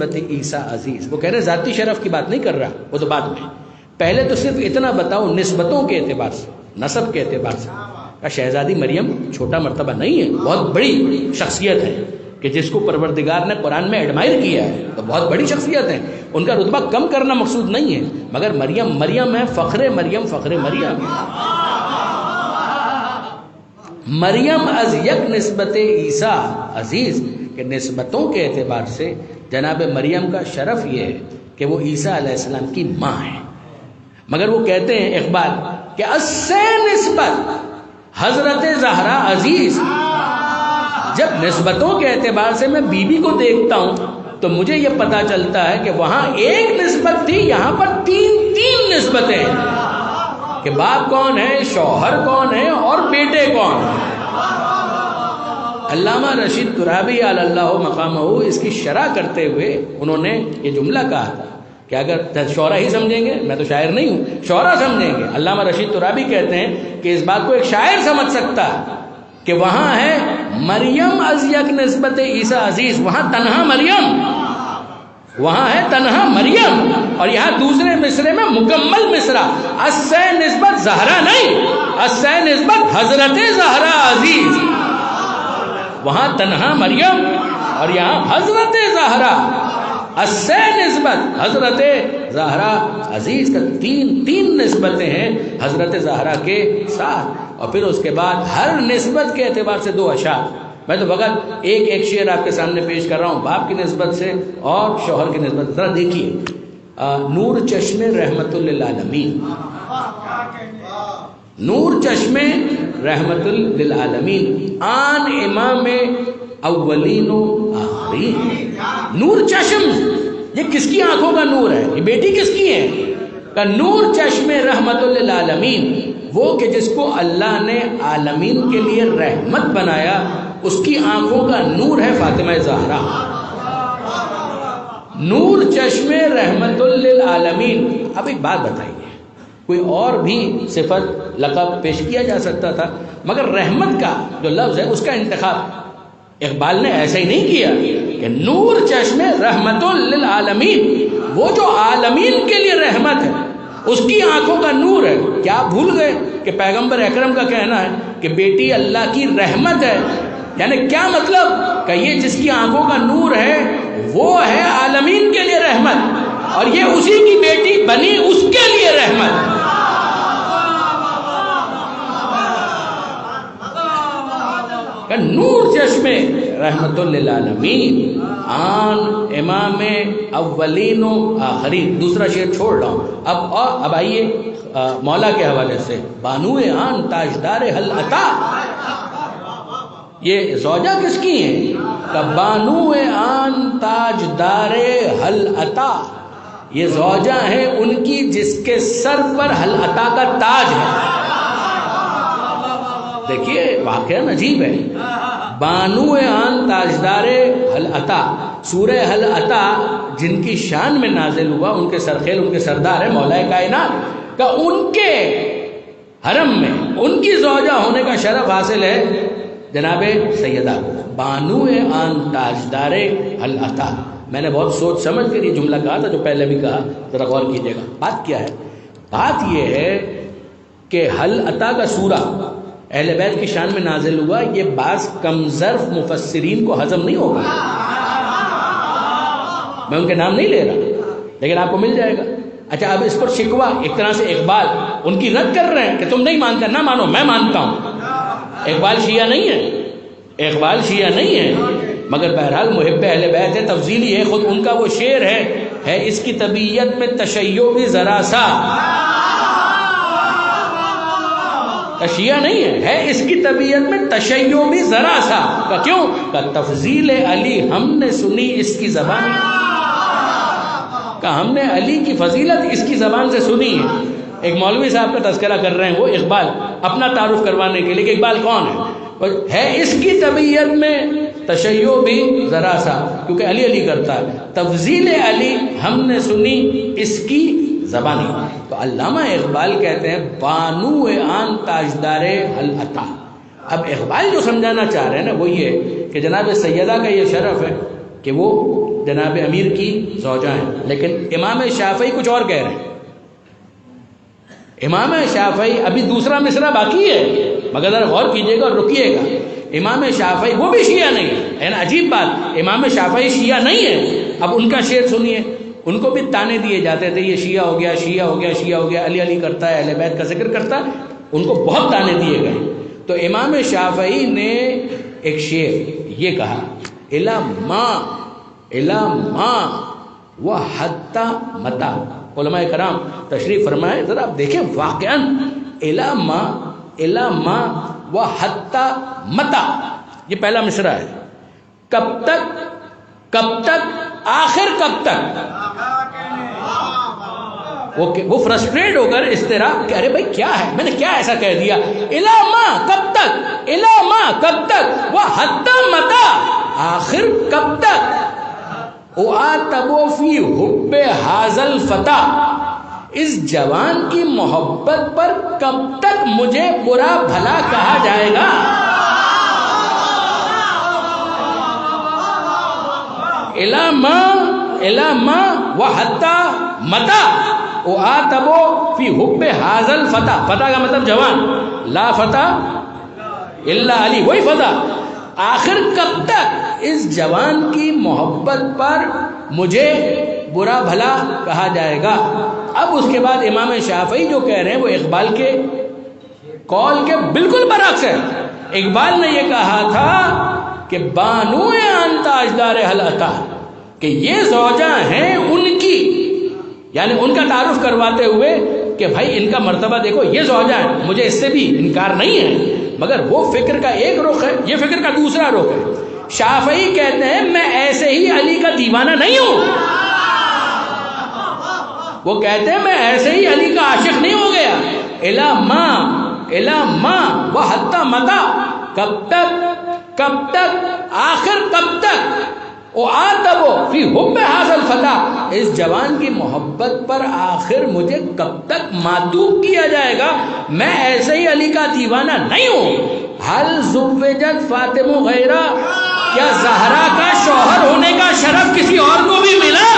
نسبت عیسیٰ عزیز. وہ کہہ رہے ذاتی شرف کی بات نہیں کر رہا، وہ تو بعد میں. پہلے تو صرف اتنا بتاؤ نسبتوں کے اعتبار سے، نسب کے اعتبار سے. شہزادی مریم چھوٹا مرتبہ نہیں ہے، بہت بڑی شخصیت ہے کہ جس کو پروردگار نے قرآن میں ایڈمائر کیا ہے، تو بہت بڑی شخصیت ہے. ان کا رتبہ کم کرنا مقصود نہیں ہے، مگر مریم مریم ہے، فخر مریم فخر مریم. مریم از یک نسبت عیسیٰ عزیز، کہ نسبتوں کے اعتبار سے جناب مریم کا شرف یہ ہے کہ وہ عیسیٰ علیہ السلام کی ماں ہے. مگر وہ کہتے ہیں اقبال کہ اس سے نسبت حضرت زہرا عزیز. جب نسبتوں کے اعتبار سے میں بی بی کو دیکھتا ہوں تو مجھے یہ پتا چلتا ہے کہ وہاں ایک نسبت تھی، یہاں پر تین نسبتیں ہیں کہ باپ کون ہے، شوہر کون ہے اور بیٹے کون ہیں. علامہ رشید ترابی علی اللہ مقامہ اس کی شرح کرتے ہوئے انہوں نے یہ جملہ کہا تھا کہ اگر شعرا ہی سمجھیں گے، میں تو شاعر نہیں ہوں، شعرا سمجھیں گے. علامہ رشید ترابی کہتے ہیں کہ اس بات کو ایک شاعر سمجھ سکتا ہے کہ وہاں ہے مریم از یک نسبت عیسیٰ عزیز، وہاں تنہا مریم، وہاں ہے تنہا مریم، اور یہاں دوسرے مصرے میں مکمل مصرع اس سے نسبت زہرا نہیں، اس سے نسبت حضرت زہرا عزیز. وہاں تنہا مریم اور یہاں حضرت زہرا، اس سے نسبت حضرت زہرا عزیز. کا تین نسبتیں ہیں حضرت زہرا کے ساتھ. اور پھر اس کے بعد ہر نسبت کے اعتبار سے دو اشعار. میں تو فقط ایک شعر آپ کے سامنے پیش کر رہا ہوں باپ کی نسبت سے اور شوہر کی نسبت. ذرا دیکھیے نور چشم رحمت للعالمین، نور چشم رحمت للعالمین آن امام اولین و آخرین. نور چشم، یہ کس کی آنکھوں کا نور ہے؟ یہ بیٹی کس کی ہے؟ کہ نور چشم رحمت للعالمین، وہ کہ جس کو اللہ نے عالمین کے لیے رحمت بنایا، اس کی آنکھوں کا نور ہے فاطمہ زہرا. نور چشم رحمت للعالمین. اب ایک بات بتائیے، کوئی اور بھی صفت لقب پیش کیا جا سکتا تھا، مگر رحمت کا جو لفظ ہے اس کا انتخاب اقبال نے ایسا ہی نہیں کیا کہ نور چشم رحمت للعالمین، وہ جو عالمین کے لیے رحمت ہے اس کی آنکھوں کا نور ہے. کیا بھول گئے کہ پیغمبر اکرم کا کہنا ہے کہ بیٹی اللہ کی رحمت ہے؟ یعنی کیا مطلب کہ یہ جس کی آنکھوں کا نور ہے وہ ہے عالمین کے لیے رحمت، اور یہ اسی کی بیٹی بنی اس کے لیے رحمت. کہ نور چشم رحمت للعالمین آن امام اولین و آخرین. دوسرا شعر چھوڑ رہا ہوں اب آئیے مولا کے حوالے سے. بانو آن تاجدار حل عطا، یہ زوجہ کس کی ہیں؟ کہ بانو آن تاجدار حل عطا، یہ زوجہ ہیں ان کی جس کے سر پر حل عطا کا تاج ہے. دیکھیے واقعہ عجیب ہے. بانو آن تاجدار حل عطا، سورہ حل عطا جن کی شان میں نازل ہوا، ان کے سرخیل، ان کے سردار ہیں مولا کائنات، کہ ان کے حرم میں ان کی زوجہ ہونے کا شرف حاصل ہے جناب سیدہ بانو آن تاجدار حل عطا. میں نے بہت سوچ سمجھ کر یہ جملہ کہا تھا جو پہلے بھی کہا، ذرا غور کیجیے گا. بات کیا ہے؟ بات یہ ہے کہ حل عطا کا سورہ اہل بیت کی شان میں نازل ہوا. یہ بعض کم ظرف مفسرین کو ہضم نہیں ہوگا، میں ان کے نام نہیں لے رہا لیکن آپ کو مل جائے گا. اچھا اب اس پر شکوہ ایک طرح سے اقبال ان کی رد کر رہے ہیں کہ تم نہیں مانتے، نہ مانو، میں مانتا ہوں. اقبال شیعہ نہیں ہے، اقبال شیعہ نہیں ہے، مگر بہرحال محب اہل بیت ہے، تفضیلی ہے. خود ان کا وہ شعر ہے اس کی طبیعت میں تشیع بھی ذرا سا. شیعہ نہیں ہے اس کی طبیعت میں تشیع بھی ذرا سا. کہ کیوں؟ کہ تفضیل علی ہم نے سنی اس کی زبان، کہ ہم نے علی کی فضیلت اس کی زبان سے سنی ہے. ایک مولوی صاحب کا تذکرہ کر رہے ہیں وہ اقبال، اپنا تعارف کروانے کے لیے کہ اقبال کون ہے اس کی طبیعت میں تشیع بھی ذرا سا، کیونکہ علی علی کرتا ہے. تفضیل علی ہم نے سنی اس کی زبانی. تو علامہ اقبال کہتے ہیں بانو آن تاجدار حل عطا. اب اقبال جو سمجھانا چاہ رہے ہیں نا وہ یہ کہ جناب سیدہ کا یہ شرف ہے کہ وہ جناب امیر کی زوجہ ہیں، لیکن امام شافعی کچھ اور کہہ رہے ہیں۔ امام شافعی، ابھی دوسرا مصرع باقی ہے مگر ذرا غور کیجیے گا اور رکیے گا، امام شافعی وہ بھی شیعہ نہیں ہے نا، عجیب بات، امام شافعی شیعہ نہیں ہے۔ اب ان کا شعر سنیے، ان کو بھی تانے دیے جاتے تھے، یہ شیعہ ہو گیا، شیعہ ہو گیا، شیعہ ہو گیا، علی علی کرتا ہے، اہل بیت کا ذکر کرتا ہے، ان کو بہت تانے دیے گئے۔ تو امام شافعی نے ایک شعر یہ کہا، الا ما و حتی متا۔ علماء کرام تشریف فرمائے، ذرا آپ دیکھیں واقعاً الا ما و حتی متا، یہ پہلا مصرع ہے، کب تک آخر کب تک؟ وہ فرسٹریٹ ہو کر اضطراب کہ ارے بھائی کیا ہے، میں نے کیا ایسا کہہ دیا، الا ما کب تک وہ حتی متا، آخر کب تک، اعاتب فی حب ھذا الفتى، اس جوان کی محبت پر کب تک مجھے برا بھلا کہا جائے گا۔ الا ما وحتی متا اعاتب فی حب ھذا الفتى، فتى کا مطلب جوان، لا فتى الا علی، وہی فتى، آخر کب تک اس جوان کی محبت پر مجھے برا بھلا کہا جائے گا۔ اب اس کے بعد امام شافعی جو کہہ رہے ہیں وہ اقبال کے قول کے بالکل برعکس ہے۔ اقبال نے یہ کہا تھا کہ بانو آن تاجدار حل عطا، کہ یہ زوجہ ہیں ان کی، یعنی ان کا تعارف کرواتے ہوئے کہ بھائی ان کا مرتبہ دیکھو، یہ زوجہ ہیں، مجھے اس سے بھی انکار نہیں ہے، مگر وہ فکر کا ایک رخ ہے، یہ فکر کا دوسرا رخ ہے۔ شافعی کہتے ہیں میں ایسے ہی علی کا دیوانہ نہیں ہوں، وہ کہتے ہیں میں ایسے ہی علی کا عاشق نہیں ہو گیا۔ الا ما وحتی متا، کب تک آخر کب تک، اعاتب فی حب ھذا الفتى، اس جوان کی محبت پر آخر مجھے کب تک معتوب کیا جائے گا، میں ایسے ہی علی کا دیوانہ نہیں ہوں۔ حل زوجت فاطمہ غیرہ، کیا زہرا کا شوہر ہونے کا شرف کسی اور کو بھی ملا؟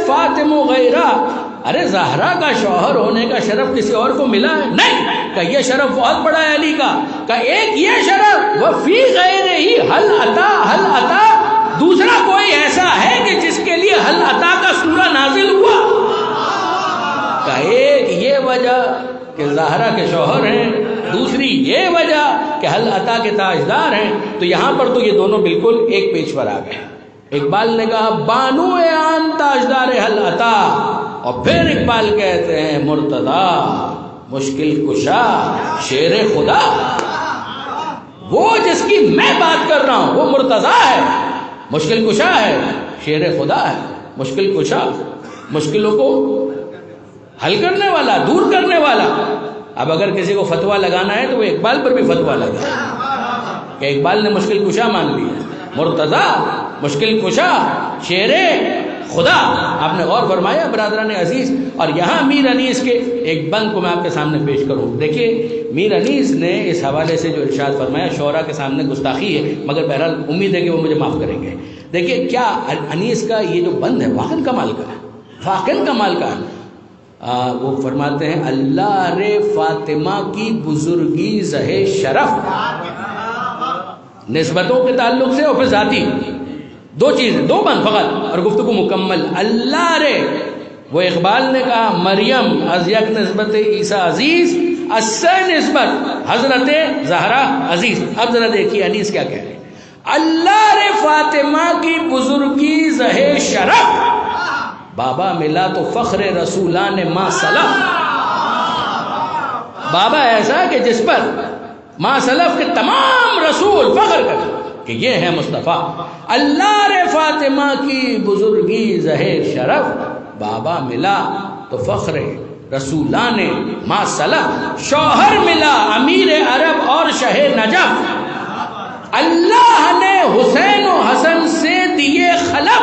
فاطمہ غیرہ، ارے زہرا کا شوہر ہونے کا شرف کسی اور کو ملا ہے؟ نہیں، کہ یہ شرف بہت بڑا ہے علی کا، کہ ایک یہ شرف، وفی غیر ہی حل عطا، دوسرا کوئی ایسا ہے کہ جس کے لیے حل عطا کا سورہ نازل ہوا؟ کہ ایک یہ وجہ کہ زہرا کے شوہر ہیں، دوسری یہ وجہ کہ حل عطا کے تاجدار ہیں۔ تو یہاں پر تو یہ دونوں بالکل ایک پیج پر آ گئے۔ اقبال نے کہا بانو آن تاجدار حل عطا، اور پھر اقبال کہتے ہیں مرتضی مشکل کشا شیر خدا، وہ جس کی میں بات کر رہا ہوں وہ مرتضی ہے، مشکل کشا ہے، شیر خدا ہے، مشکل کشا، مشکلوں کو حل کرنے والا، دور کرنے والا۔ اب اگر کسی کو فتویٰ لگانا ہے تو وہ اقبال پر بھی فتویٰ لگائے کہ اقبال نے مشکل کشا مان لیا، مرتضی مشکل کشا شیر خدا۔ آپ نے غور فرمایا برادران عزیز؟ اور یہاں میر انیس کے ایک بند کو میں آپ کے سامنے پیش کروں۔ دیکھیے میر انیس نے اس حوالے سے جو ارشاد فرمایا شعراء کے سامنے گستاخی ہے، مگر بہرحال امید ہے کہ وہ مجھے معاف کریں گے۔ دیکھیے کیا انیس کا یہ جو بند ہے واقعاً کمال کا ہے، واقعاً کمال کا ہے۔ وہ فرماتے ہیں اللہ رے فاطمہ کی بزرگی زہ شرف، نسبتوں کے تعلق سے اور پھر ذاتی، دو چیزیں، دو بند فقط اور گفتگو مکمل۔ اللہ رے، وہ اقبال نے کہا مریم از یک نسبت عیسیٰ عزیز، اس سے نسبت حضرت زہرا عزیز۔ اب ذرا دیکھیے انیس کیا کہہ رہے ہیں، اللہ رے فاطمہ کی بزرگی زہ شرف، بابا ملا تو فخر رسولان ما سلف، بابا ایسا کہ جس پر ما سلف کے تمام رسول فخر کرتے کہ یہ ہے مصطفیٰ۔ اللہ رے فاطمہ کی بزرگی زہ شرف، بابا ملا تو فخر رسولان ما سلف، شوہر ملا امیر عرب اور شہ نجف، اللہ نے حسین و حسن سے دیے خلف،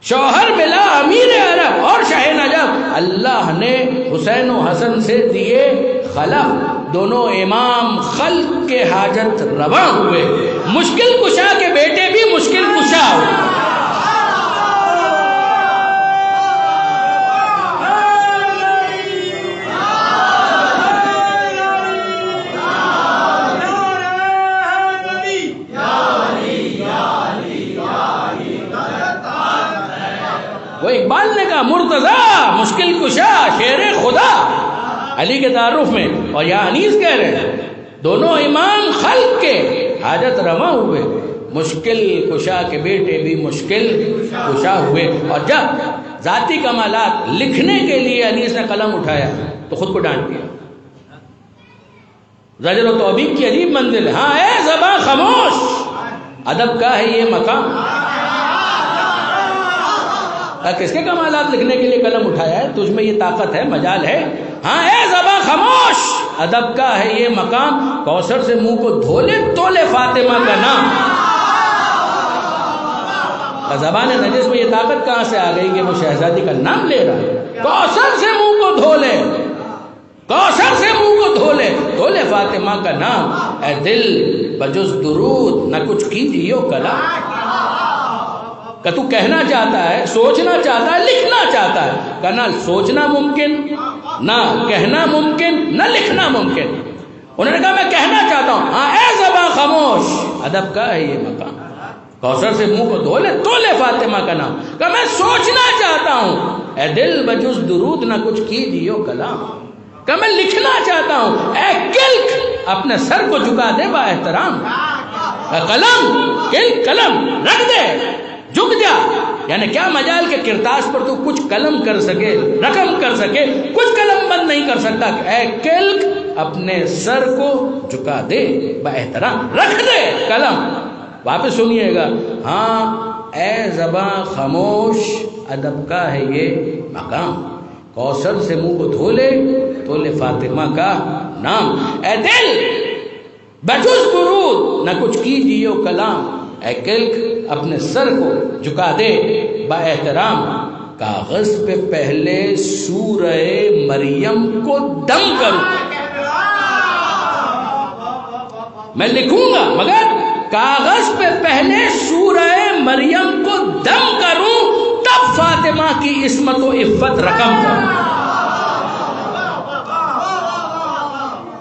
شوہر بلا امیر عرب اور شاہ نجف، اللہ نے حسین و حسن سے دیے خلف، دونوں امام خلق کے حاجت رواں ہوئے، مشکل کشا کے بیٹے بھی مشکل کشا ہوئے۔ وہ اقبال نے کہا مرتضیٰ مشکل کشا شیر خدا علی کے تعارف میں، اور یا انیس کہہ رہے ہیں دونوں امام خلق کے حاجت رواں ہوئے، مشکل کشا کے بیٹے بھی مشکل کشا ہوئے۔ اور جب ذاتی کمالات لکھنے کے لیے انیس نے قلم اٹھایا تو خود کو ڈانٹ دیا۔ زجر و توبیخ کی عجیب منزل ہے۔ ہاں اے زباں خاموش، ادب کا ہے یہ مقام۔ کس کے کمالات لکھنے کے لیے قلم اٹھایا ہے؟ تجھ میں یہ طاقت ہے، مجال ہے۔ ہاں اے زباں خاموش، ادب کا ہے یہ مقام، کوثر سے منہ کو دھولے تولے فاطمہ کا نام۔ زبان نجس میں یہ طاقت کہاں سے آ گئی کہ وہ شہزادی کا نام لے رہا ہے؟ کوثر سے منہ کو دھولے، کوثر سے منہ کو دھولے تولے فاطمہ کا نام۔ اے دل بجز درود نہ کچھ کیجیو کلام۔ کہ تو کہنا چاہتا ہے، سوچنا چاہتا ہے، لکھنا چاہتا ہے، کہ نہ سوچنا ممکن، نہ کہنا ممکن، نہ لکھنا ممکن۔ انہوں نے کہا میں کہنا چاہتا ہوں، ہاں اے زباں خاموش، ادب کا ہے یہ مقام، کوثر سے منہ کو دھولے تولے فاطمہ کا نام۔ کہ میں سوچنا چاہتا ہوں، اے دل بجز درود نہ کچھ کیجیو کلام۔ کہ میں لکھنا چاہتا ہوں، اے کلک اپنے سر کو جھکا دے با احترام۔ قلم کلک قلم رکھ دے، جھک جا، یعنی کیا مجال کے کرتاس پر تو کچھ قلم کر سکے، رقم کر سکے، کچھ قلم بند نہیں کر سکتا۔ اے کلک اپنے سر کو جھکا دے با احترام، رکھ دے قلم۔ واپس سنیے گا، ہاں اے زباں خاموش، ادب کا ہے یہ مقام، کوثر سے منہ کو دھولے تولے فاطمہ کا نام۔ اے دل بجز درود نہ کچھ کیجیو کلام، اے کلک اپنے سر کو جھکا دے با احترام۔ کاغذ پہ پہلے سورہ مریم کو دم کروں، میں لکھوں گا مگر کاغذ پہ پہلے سورہ مریم کو دم کروں، تب فاطمہ کی عصمت و عفت رقم کروں۔